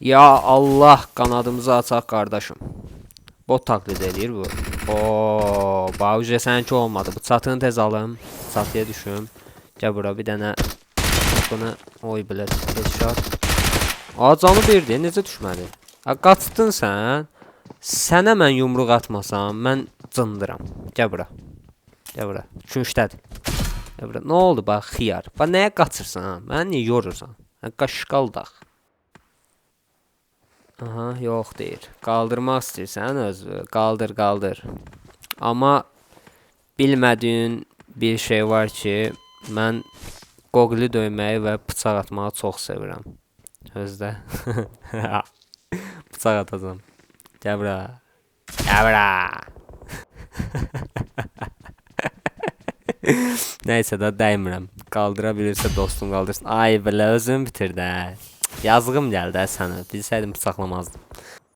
Ya Allah, kanadımızı açaq qardaşım. Bot taklid edir bu. Oo, Bauje sənki olmadı. Bu çatını tez alım. Çatıya düşüm. Gəl bura bir dənə bunu oy bilet headshot. Aa, canı birdi. Necə düşmədi? Ha, qaçdın sən. Sənə mən yumruq atmasam, mən cındıram. Gəl bura. Gəl bura. Küncdədir. Gəl bura. Nə oldu bax xiyar? Bax nəyə qaçırsan ha? Məni niyə yorursan? Ha, qaşqaldaq. Aha, yox deyir. Qaldırmaq istəyirsən özü. Qaldır, qaldır. Amma bilmədiyin bir şey var ki, mən qoqli döyməyi və bıçaq atmağı çox sevirəm. Özdə. Bıçaq atacağım. Gəl bura. Gəl bura. Nəysə də dəymirəm. Qaldıra bilirsə dostum qaldırsın. Ay belə özüm bitirdi. Yazığım gəldi sənə. Bilsəydim bıçaqlamazdım.